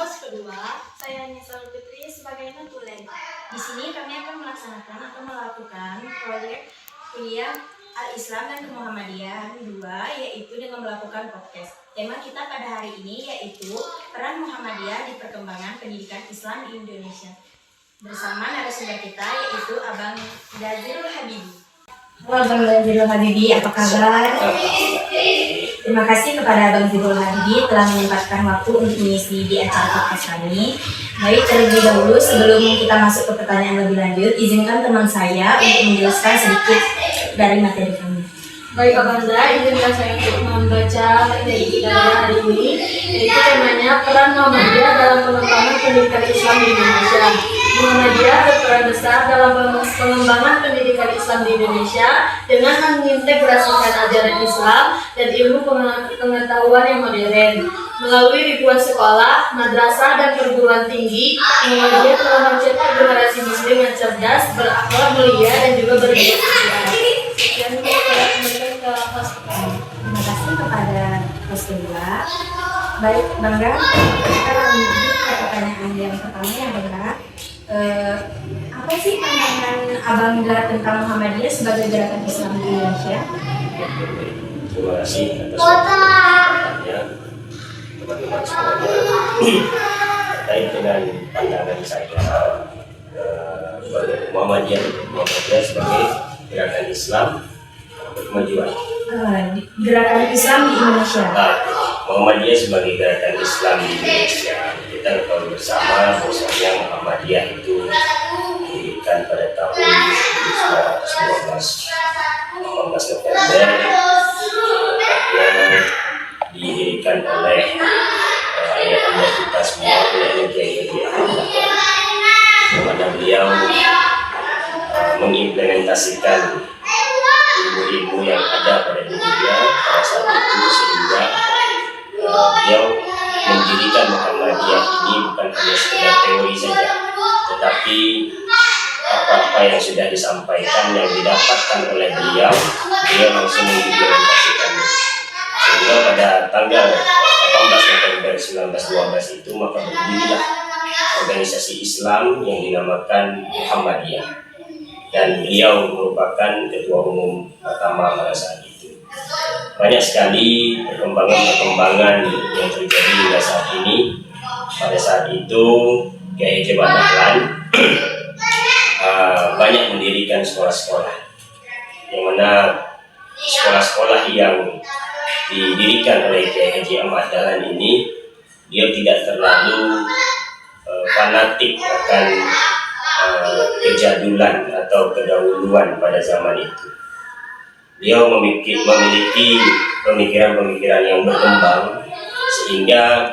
Pos kedua, saya Nisa Putri sebagai notulen. Di sini kami akan melaksanakan atau melakukan proyek kuliah Al-Islam dan Muhammadiyah 2, yaitu dengan melakukan podcast. Tema kita pada hari ini yaitu peran Muhammadiyah di perkembangan pendidikan Islam di Indonesia. Bersama narasumber kita yaitu Abang Dazirul Habibi. Halo Abang Dazirul Habibi, apa kabar? Terima kasih kepada Abang Dazirul Habibi telah menyempatkan waktu untuk mengisi di acara podcast kami. Baik, terlebih dahulu sebelum kita masuk ke pertanyaan lebih lanjut, izinkan teman saya untuk menjelaskan sedikit dari materi kami. Baik Abang Da, izinkan saya untuk membaca materi kita hari ini, yaitu temanya peran Muhammadiyah dalam pengembangan pendidikan Islam di Indonesia. Muhammadiyah berperan besar dalam pengembangan pendidikan Islam di Indonesia dengan mengintegrasikan ajaran Islam dan ilmu pengetahuan yang modern. Melalui ribuan sekolah, madrasah, dan perguruan tinggi, Muhammadiyah telah mencetak generasi Muslim yang cerdas, berakhlak mulia, dan juga berilmu sosial. Sekian saya kembalikan ke kelas pertama. Terima kasih kepada kelas kedua. Baik, Bangga, kita lanjut ke pertanyaan yang pertama ya Bangga. Apa sih pandangan Abang Da tentang Muhammadiyah sebagai gerakan Islam di Indonesia? Terima kasih atas pertanyaannya teman-teman semuanya. Terkait dengan pandangan saya, Muhammadiyah sebagai gerakan Islam kemajuan. Gerakan Islam di Indonesia. Muhammadiyah sebagai gerakan Islam di Indonesia. Kita ketahui bersama bahwasanya Muhammadiyah itu didirikan pada tahun 1912, 18 November, yang didirikan oleh ayah anda kita semua, yaitu Kiai Haji Ahmad Dahlan, di mana beliau mengimplementasikan ilmu-ilmu yang ada pada dunia pada saat itu, sehingga beliau mendirikan Muhammadiyah ini bukan hanya sekedar teori saja, tetapi apa-apa yang sudah disampaikan, yang didapatkan oleh beliau langsung mengimplementasikannya. Sehingga pada tanggal 18 November 1912 itu maka berdirilah organisasi Islam yang dinamakan Muhammadiyah, dan beliau merupakan ketua umum pertama pada saat itu. Banyak sekali perkembangan yang terjadi hingga saat ini. Pada saat itu Kiai Haji Ahmad Dahlan banyak mendirikan sekolah-sekolah, yang mana sekolah-sekolah yang didirikan oleh Kiai Haji Ahmad Dahlan ini, dia tidak terlalu fanatik akan kejadulan atau kedahuluan pada zaman itu. Beliau memiliki pemikiran-pemikiran yang berkembang, sehingga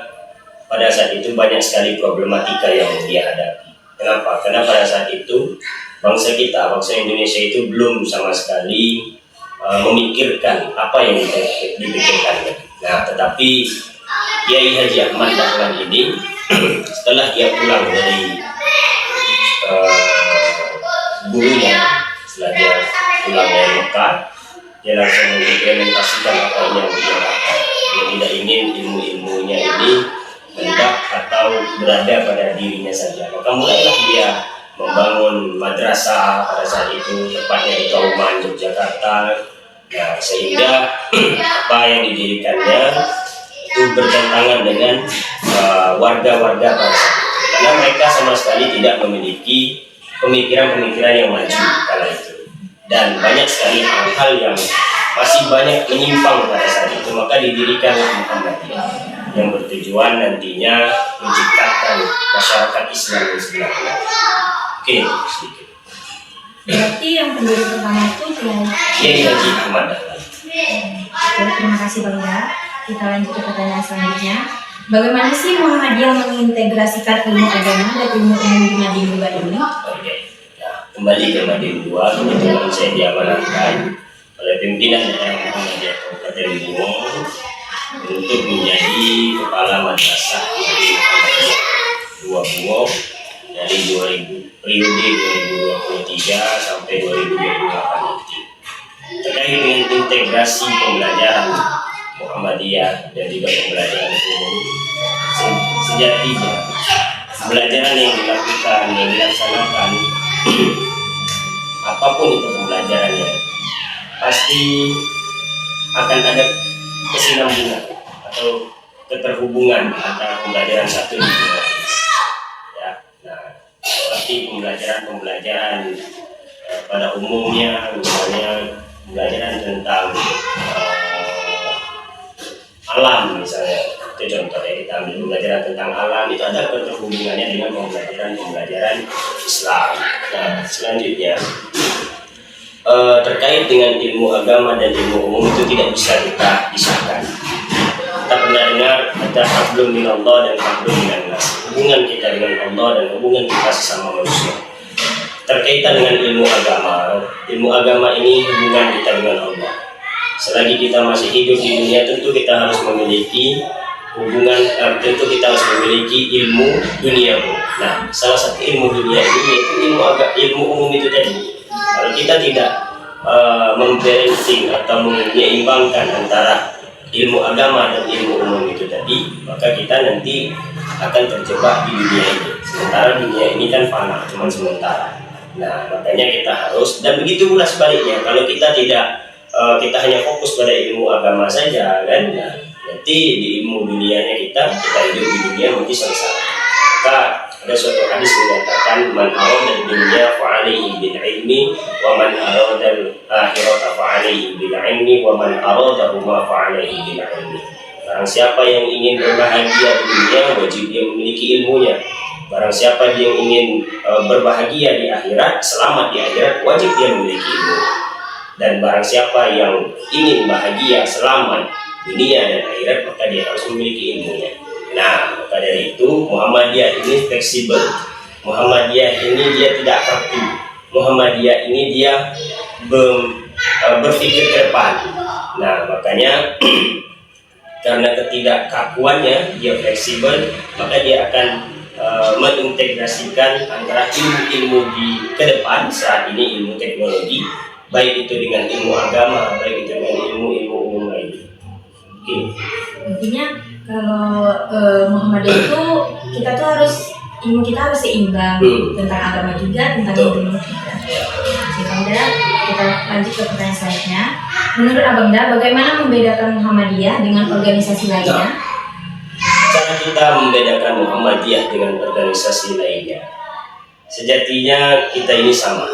pada saat itu banyak sekali problematika yang dia hadapi. Kenapa? Karena pada saat itu bangsa Indonesia itu belum sama sekali memikirkan apa yang dipikirkannya. Nah, tetapi Kiai Haji Ahmad Dahlan ini setelah dia pulang dari gurunya, setelah dia pulang dari Mekah, dia langsung mengimplementasikan apa yang dia dapat. Dia tidak ingin ilmu-ilmunya ini hendak atau berada pada dirinya saja. Maka mulailah dia membangun madrasah pada saat itu, tepatnya di Kauman, Yogyakarta. Nah, sehingga apa yang didirikannya itu bertentangan dengan warga-warga pada saat itu, karena mereka sama sekali tidak memiliki pemikiran-pemikiran yang maju kala itu, dan banyak sekali hal-hal yang masih banyak menyimpang pada saat itu. Maka didirikanlah Muhammadiyah yang bertujuan nantinya menciptakan masyarakat Islam yang sebenarnya. Oke, sedikit. Berarti yang pendiri pertama itu Kiai Haji Ahmad Dahlan. Terima kasih Bang Da. Kita lanjut ke pertanyaan selanjutnya. Bagaimana sih Muhammadiyah mengintegrasikan ilmu agama dan ilmu umum di Madin 2 ini? Oke. Nah, kembali ke Madin 2, kebetulan saya diamanahkan oleh pimpinan daerah Muhammadiyah Kabupaten Bungo untuk menjadi kepala madrasah Madin Muhammadiyah 2 Bungo dari periode 2023 sampai 2028 itu. Terkait dengan integrasi pembelajaran Muhammadiyah dan juga pembelajaran umum, sejatinya pembelajaran yang dilakukan, yang dilaksanakan, apapun itu pembelajarannya, pasti akan ada kesinambungan atau keterhubungan antara pembelajaran satu dengan yang lain. Ya, nah, seperti pembelajaran pada umumnya, misalnya pembelajaran tentang alam misalnya, itu contohnya kita ambil pembelajaran tentang alam, itu ada keterhubungannya dengan pembelajaran Islam. Nah, selanjutnya terkait dengan ilmu agama dan ilmu umum itu tidak bisa kita pisahkan. Kita pernah dengar ada hablum minallah dan hablum minannas, hubungan kita dengan Allah dan hubungan kita sesama manusia. Terkaitan dengan ilmu agama ini hubungan kita dengan Allah. Selagi kita masih hidup di dunia, tentu kita harus memiliki hubungan, tentu kita harus memiliki ilmu duniawi. Nah, salah satu ilmu dunia ini yaitu ilmu umum itu tadi. Kalau kita tidak membalancing atau menyeimbangkan antara ilmu agama dan ilmu umum itu tadi, maka kita nanti akan terjebak di dunia ini. Sementara dunia ini kan fana, cuma sementara. Nah, makanya kita harus, dan begitu pula sebaliknya, kalau kita tidak kita hanya fokus pada ilmu agama saja, kan? Nah, nanti di ilmu dunianya kita hidup di dunia nanti sengsara. Maka ada suatu hadis mengatakan, man arada dunya fa alaihi bil ilmi wa man arada al akhirata fa alaihi bil ilmi wa man arada huma fa alaihi bil ilmi. Barang siapa yang ingin berbahagia di dunia, wajib dia memiliki ilmunya. Barang siapa yang ingin berbahagia di akhirat, selamat di akhirat, wajib dia memiliki ilmu. Dan barang siapa yang ingin bahagia, selamat dunia dan akhirat, maka dia harus memiliki ilmunya. Nah, maka dari itu Muhammadiyah ini fleksibel. Muhammadiyah ini dia tidak kaku. Muhammadiyah ini dia berpikir ke depan. Nah, makanya karena ketidakkakuannya, dia fleksibel, maka dia akan mengintegrasikan antara ilmu-ilmu di ke depan, saat ini ilmu teknologi, baik itu dengan ilmu agama, baik itu dengan ilmu-ilmu umum lainnya. Oke. Intinya kalau Muhammadiyah itu kita tuh ilmu kita harus seimbang tentang agama juga, tentang ilmu juga. Sehingga kita lanjut ke pertanyaan selanjutnya. Menurut Abang Da, bagaimana membedakan Muhammadiyah dengan organisasi lainnya? Cara kita membedakan Muhammadiyah dengan organisasi lainnya, sejatinya kita ini sama,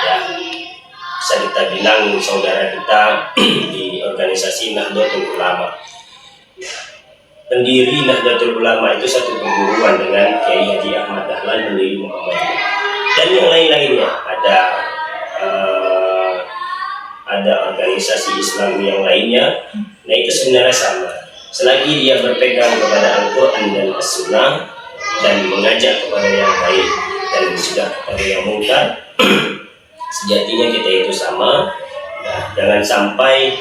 ya. Bisa kita bilang saudara kita di organisasi Nahdlatul Ulama. Pendiri Nahdlatul Ulama itu satu perguruan dengan Kiai Haji Ahmad Dahlan, pendiri Muhammadiyah, dan yang lain-lainnya. Ada organisasi Islam yang lainnya. Nah, itu sebenarnya sama. Selagi dia berpegang kepada Al-Quran dan As-Sunnah dan mengajak kepada yang baik dan mencegah kepada yang mungkar, sejatinya kita itu sama. Nah, jangan sampai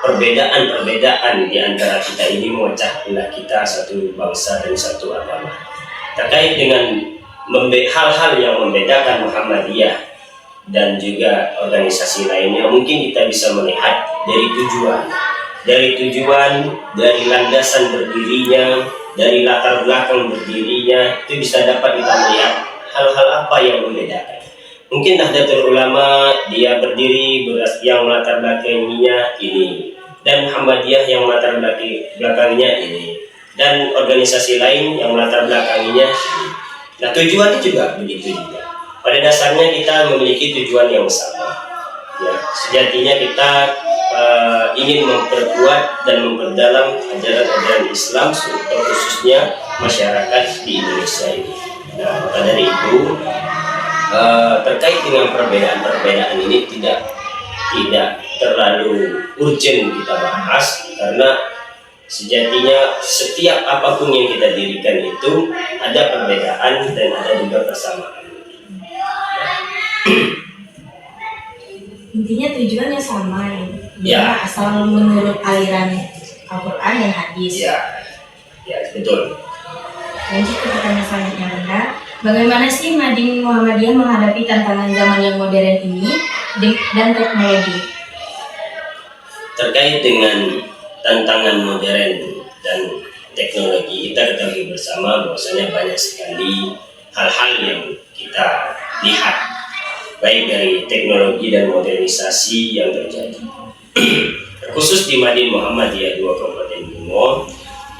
perbedaan-perbedaan di antara kita ini memecah belah kita satu bangsa dan satu agama. Terkait dengan hal-hal yang membedakan Muhammadiyah dan juga organisasi lainnya, mungkin kita bisa melihat dari tujuan, dari landasan berdirinya, dari latar belakang berdirinya, itu bisa dapat kita melihat hal-hal apa yang membedakan. Mungkin Nahdlatul Ulama dia berdiri yang latar belakangnya ini, dan Muhammadiyah yang latar belakangnya ini, dan organisasi lain yang latar belakangnya ini. Nah, tujuannya juga begitu juga. Pada dasarnya kita memiliki tujuan yang sama. Ya, sejatinya kita ingin memperkuat dan memperdalam ajaran-ajaran Islam, khususnya masyarakat di Indonesia ini. Nah, maka dari itu terkait dengan perbedaan-perbedaan ini tidak terlalu urgent kita bahas, karena sejatinya setiap apapun yang kita dirikan itu ada perbedaan dan ada juga persamaan. Intinya tujuannya sama ya, asal menurut aliran Al-Quran dan hadis. Ya, betul. Lanjut ke pertanyaan selanjutnya, Bunda. Bagaimana sih Mading Muhammadiyah menghadapi tantangan zaman yang modern ini dan teknologi? Terkait dengan tantangan modern dan teknologi, kita ketahui bersama bahwasanya banyak sekali hal-hal yang kita lihat, baik dari teknologi dan modernisasi yang terjadi. Khusus di Madin Muhammadiyah 2 Kabupaten Bungo,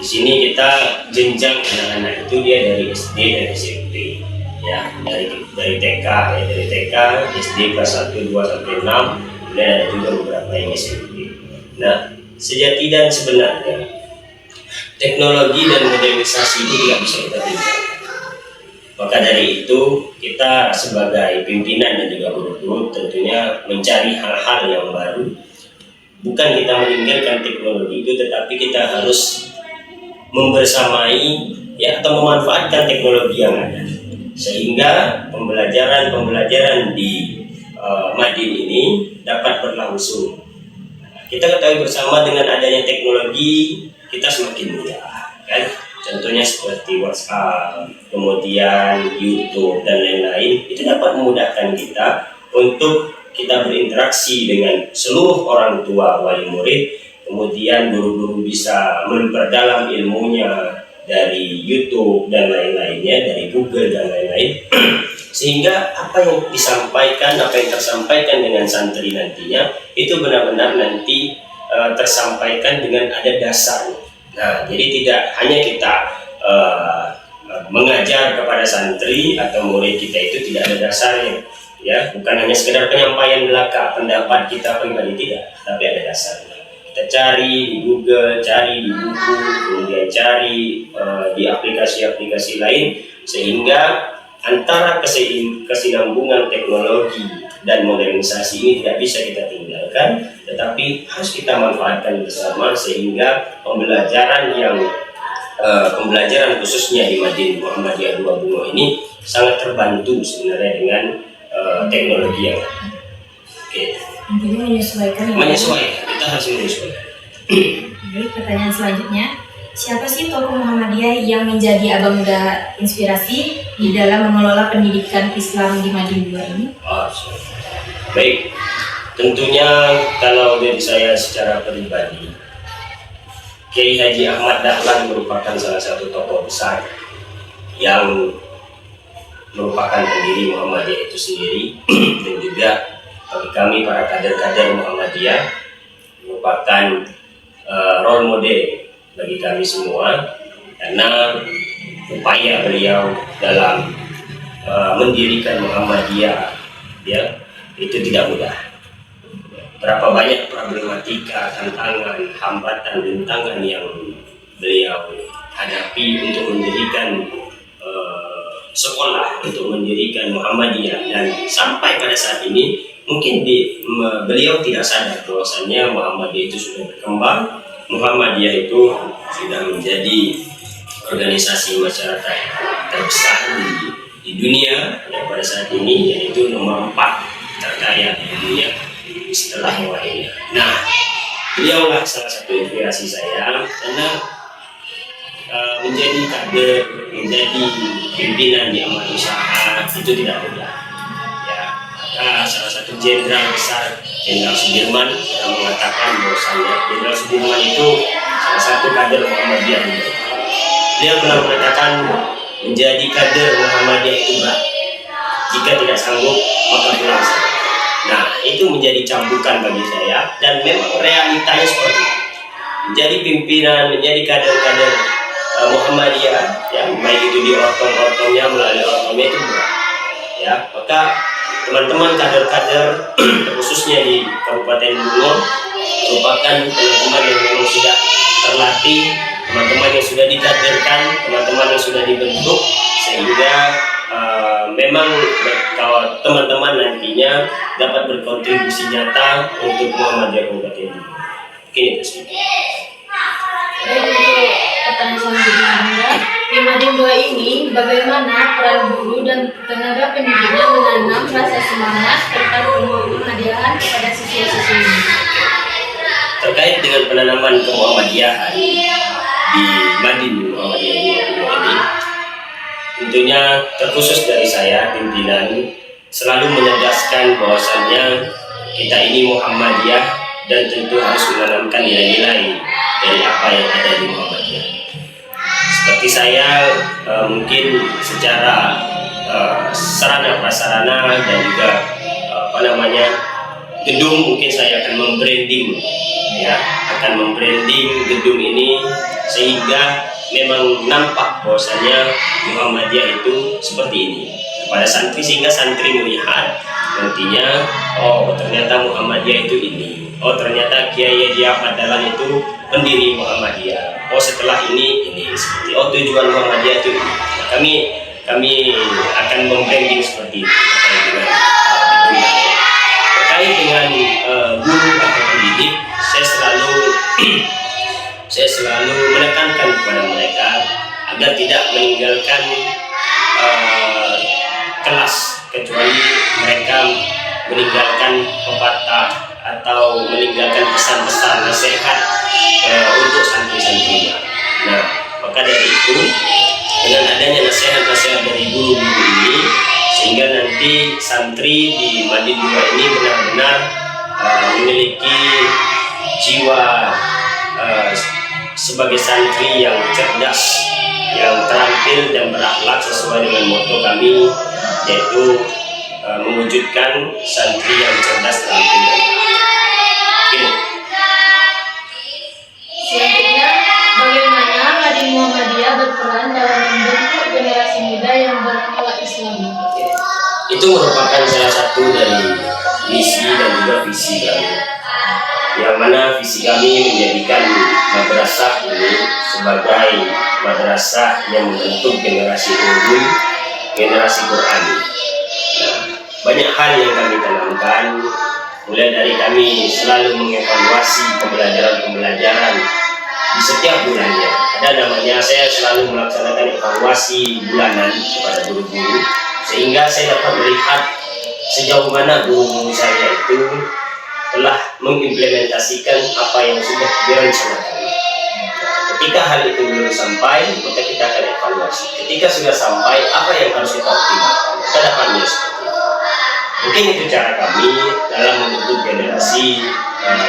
di sini kita jenjang anak-anak itu dia dari SD dan SMP, ya, dari TK, ya, dari TK, SD kelas 1, 2 sampai 6, kemudian ada juga beberapa yang SMP. Nah, sejati dan sebenarnya teknologi dan modernisasi itu tidak bisa kita tinggalkan. Maka dari itu kita sebagai pimpinan dan juga guru-guru tentunya mencari hal-hal yang baru. Bukan kita meninggalkan teknologi itu, tetapi kita harus membersamai, ya, atau memanfaatkan teknologi yang ada, sehingga pembelajaran di Madin ini dapat berlangsung. Kita ketahui bersama dengan adanya teknologi kita semakin mudah, kan? Contohnya seperti WhatsApp, kemudian YouTube dan lain-lain, itu dapat memudahkan kita untuk kita berinteraksi dengan seluruh orang tua, wali murid, kemudian guru-guru bisa memperdalam ilmunya dari YouTube dan lain-lainnya, dari Google dan lain-lain, sehingga apa yang disampaikan, apa yang tersampaikan dengan santri nantinya itu benar-benar nanti tersampaikan dengan ada dasarnya. Nah, jadi tidak hanya kita mengajar kepada santri atau murid kita itu tidak ada dasarnya, ya, bukan hanya sekedar penyampaian belaka pendapat kita pribadi, tidak, tapi ada dasarnya. Kita cari di Google, cari di buku, kemudian cari di aplikasi-aplikasi lain, sehingga antara kesinambungan teknologi dan modernisasi ini tidak bisa kita tinggalkan, tetapi harus kita manfaatkan bersama, sehingga pembelajaran khususnya di Madin Muhammadiyah 2 Bungo ini sangat terbantu sebenarnya dengan teknologi yang ada. Oke. Intinya menyesuaikan. Menyesuaikan, kita harus menyesuaikan. Baik, pertanyaan selanjutnya, siapa sih tokoh Muhammadiyah yang menjadi abang muda inspirasi di dalam mengelola pendidikan Islam di Madin 2 ini? Baik, tentunya kalau dari saya secara pribadi, Kiai Haji Ahmad Dahlan merupakan salah satu tokoh besar yang merupakan pendiri Muhammadiyah itu sendiri, dan juga bagi kami para kader-kader Muhammadiyah merupakan role model bagi kami semua, karena upaya beliau dalam mendirikan Muhammadiyah, ya, itu tidak mudah. Berapa banyak problematika, tantangan, hambatan, rintangan yang beliau hadapi untuk mendirikan sekolah, untuk mendirikan Muhammadiyah, dan sampai pada saat ini mungkin beliau tidak sadar bahwasannya Muhammadiyah itu sudah berkembang. Muhammadiyah itu sudah menjadi organisasi masyarakat terbesar di dunia, ya, pada saat ini, yaitu nomor 4 terkaya di dunia setelah yang lainnya. Nah, beliaulah salah satu inspirasi saya, karena menjadi kader, menjadi pimpinan di amal usaha itu tidak mudah. Ya, salah satu jenderal besar, Jenderal Sudirman, yang mengatakan bahwasanya Jenderal Sudirman itu salah satu kader Muhammadiyah. Dia pernah mengatakan menjadi kader Muhammadiyah itu berat. Jika tidak sanggup, maka pulang saja. Nah, itu menjadi cambukan bagi saya, dan memang realitanya seperti itu. Menjadi pimpinan, menjadi kader-kader Muhammadiyah, ya, baik itu di ortom-ortomnya, melalui ortomnya, itu berat. Ya, maka teman-teman kader-kader khususnya di Kabupaten Bungo merupakan teman-teman yang memang sudah terlatih, teman-teman yang sudah dikaderkan, teman-teman yang sudah dibentuk, sehingga memang kalau teman-teman nantinya dapat berkontribusi nyata untuk Muhammadiyah Kabupaten Bungo. Mungkin itu sih. Untuk pertanyaan selanjutnya Anda, di Madin 2 ini bagaimana peran guru dan tenaga pendidiknya menanam rasa semangat serta Muhammadiyah kepada siswa-siswi ini? Terkait dengan penanaman kemuhammadiyahan di Madin Muhammadiyah 2 Bungo ini, tentunya terkhusus dari saya, pimpinan, selalu menegaskan bahwasannya kita ini Muhammadiyah dan tentu harus menanamkan nilai-nilai dari apa yang ada di Muhammadiyah. seperti saya mungkin secara sarana prasarana dan juga gedung, mungkin saya akan membranding gedung ini sehingga memang nampak bahwasanya Muhammadiyah itu seperti ini kepada santri, sehingga santri melihat nantinya, oh ternyata Muhammadiyah itu ini, oh ternyata Kiai Haji Ahmad Dahlan itu pendiri Muhammadiyah, oh setelah ini seperti, oh tujuan Muhammadiyah itu ini. Kami akan membranding seperti itu terkait dengan guru atau pendidik. Saya selalu menekankan kepada mereka agar tidak meninggalkan kelas kecuali mereka meninggalkan pepatah atau meninggalkan pesan-pesan nasihat untuk santri-santrinya. Nah, maka dari itu dengan adanya nasihat-nasihat dari guru-guru ini, sehingga nanti santri di Madin 2 ini benar-benar memiliki jiwa sebagai santri yang cerdas, yang terampil dan berakhlak sesuai dengan moto kami, yaitu mewujudkan santri yang cerdas, terampil dan berakhlak. Selanjutnya, bagaimana Madin Muhammadiyah berperan dalam membentuk generasi muda yang berakhlak Islami? Itu merupakan salah satu dari misi dan juga visi kami, yang mana visi kami menjadikan madrasah ini sebagai madrasah yang membentuk generasi unggul, generasi Qurani. Nah, banyak hal yang kami tanamkan, mulai dari kami selalu mengevaluasi pembelajaran di setiap bulannya. Ada namanya, saya selalu melaksanakan evaluasi bulanan kepada guru-guru, sehingga saya dapat melihat sejauh mana guru saya itu telah mengimplementasikan apa yang sudah direncanakan. Ketika hal itu belum sampai, maka kita akan evaluasi. Ketika sudah sampai, apa yang harus kita optimalkan ke depannya seperti itu. Mungkin itu cara kami dalam membentuk generasi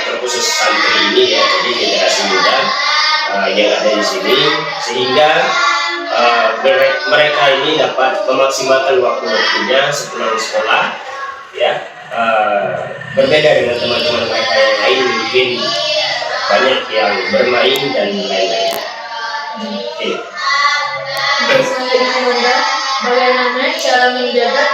terkhusus santri ini, ya, jadi generasi muda yang ada di sini, sehingga mereka ini dapat memaksimalkan waktu-waktunya sepulang sekolah, ya. Berbeda dengan teman-teman mereka yang lain, mungkin banyak yang bermain dan lain-lain. Selanjutnya, Bunda, bagaimana cara menjaga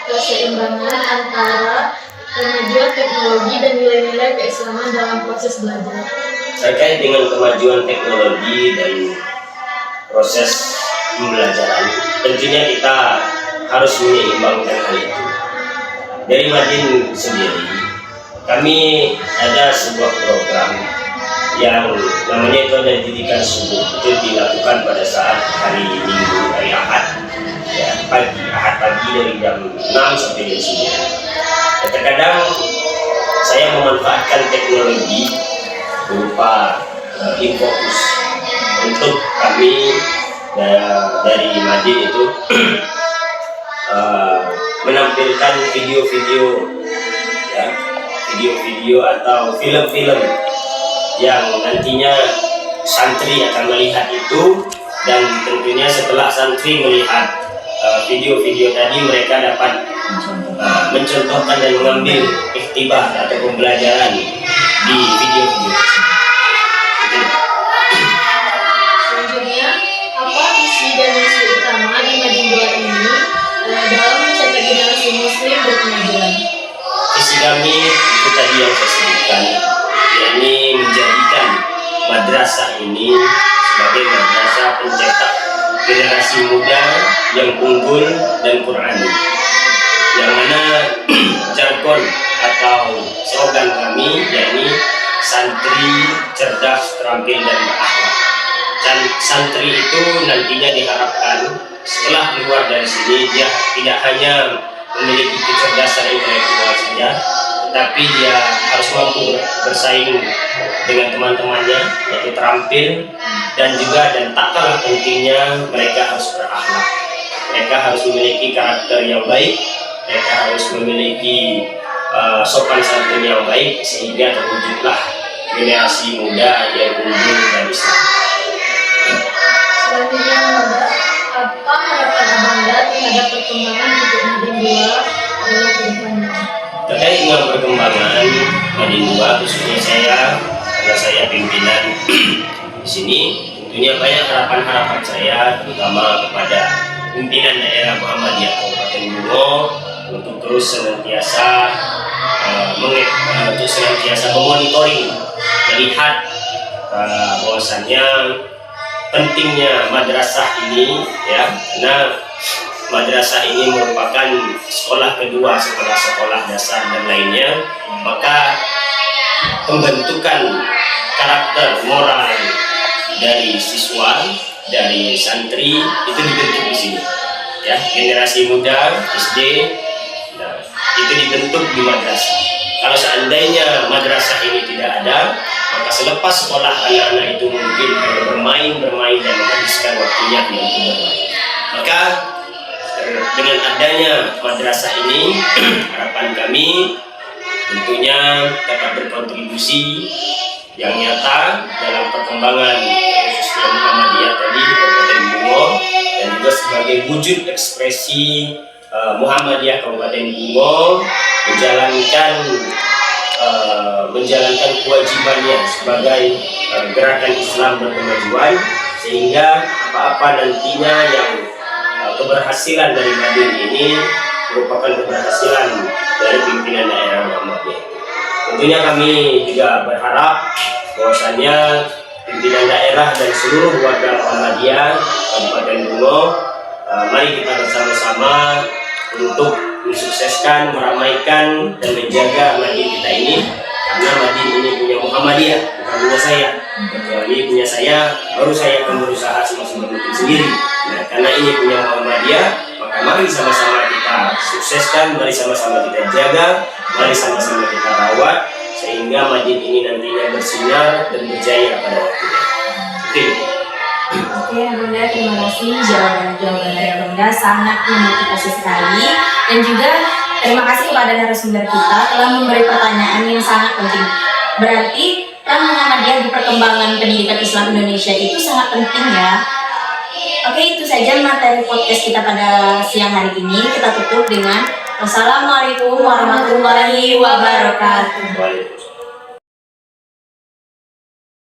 keseimbangan antara kemajuan teknologi dan nilai-nilai keislaman dalam proses belajar? Terkait dengan kemajuan teknologi dan proses pembelajaran, tentunya kita harus menyeimbangkan hal itu. Dari Madin sendiri, kami ada sebuah program yang namanya itu ada didikan subuh. Itu dilakukan pada saat hari Minggu, hari Ahad, ya, Ahad pagi dari jam 6 sampai jam 9. Terkadang saya memanfaatkan teknologi berupa infocus untuk kami dari Madin itu menampilkan video-video atau film-film yang nantinya santri akan melihat itu, dan tentunya setelah santri melihat video-video tadi, mereka dapat mencontohkan dan mengambil ikhtibah atau pembelajaran di video-video tersebut. Selanjutnya, apa visi dan misi utama di Madin 2 ini dalam mencetak generasi muslim berkemajuan? Visi kami itu tadi yang saya sebutkan, yakni menjadikan madrasah ini sebagai madrasah pencetak generasi muda yang unggul dan Qurani, yang mana jargon atau slogan kami yakni santri cerdas, terampil dan berakhlak. Dan santri itu nantinya diharapkan setelah keluar dari sini, dia tidak hanya memiliki kecerdasan intelektual saja, tetapi dia harus mampu bersaing dengan teman-temannya, yaitu terampil, dan tak kalah pentingnya mereka harus berakhlak. Mereka harus memiliki karakter yang baik, mereka harus memiliki sopan santun yang baik, sehingga terwujudlah generasi muda yang unggul dan Islam. Selanjutnya apa harapan Abangga terhadap perkembangan untuk Nadin 2 adalah kedepannya? Terkait dengan perkembangan Nadin 2, khususnya saya, karena saya pimpinan di sini, tentunya banyak harapan-harapan saya, terutama kepada pimpinan daerah Muhammadiyah Kabupaten Bungo untuk terus senantiasa memonitoring, melihat bahwasannya pentingnya madrasah ini, ya, karena madrasah ini merupakan sekolah kedua setelah sekolah dasar dan lainnya, maka pembentukan karakter moral dari siswa, dari santri itu dibentuk di sini, ya, generasi muda SD, nah, itu dibentuk di madrasah. Kalau seandainya madrasah ini tidak ada, maka selepas sekolah anak-anak itu mungkin hanya bermain dan menghabiskan waktunya untuk bermain. Maka dengan adanya madrasah ini, harapan kami tentunya dapat berkontribusi yang nyata dalam perkembangan khususnya Muhammadiyah tadi di Kabupaten Bungo, dan juga sebagai wujud ekspresi Muhammadiyah Kabupaten Bungo menjalankan kewajibannya sebagai gerakan Islam berkemajuan, sehingga apa-apa nantinya yang keberhasilan dari Nadin ini merupakan keberhasilan dari pimpinan daerah Muhammadiyah. Tentunya kami juga berharap bahwasannya pimpinan daerah dan seluruh warga Muhammadiyah Kabupaten Bungo, mari kita bersama-sama untuk mensukseskan, meramaikan dan menjaga Nadin kita ini, karena Nadin ini punya Muhammadiyah, bukan punya saya. Kecuali punya saya, baru saya akan berusaha semaksimal mungkin sendiri. Nah, karena ini punya Muhammadiyah, maka mari sama-sama kita sukseskan, mari sama-sama kita jaga, mari sama-sama kita rawat, sehingga Nadin ini nantinya bersinar dan berjaya pada waktunya. Oke, Bunda, terima kasih jawaban-jawaban dari Bunda sangat memotivasi sekali, dan juga terima kasih kepada narasumber kita telah memberi pertanyaan yang sangat penting. Berarti peran Muhammadiyah di perkembangan pendidikan Islam Indonesia itu sangat penting, ya. Oke, itu saja materi podcast kita pada siang hari ini. Kita tutup dengan wassalamualaikum warahmatullahi wabarakatuh.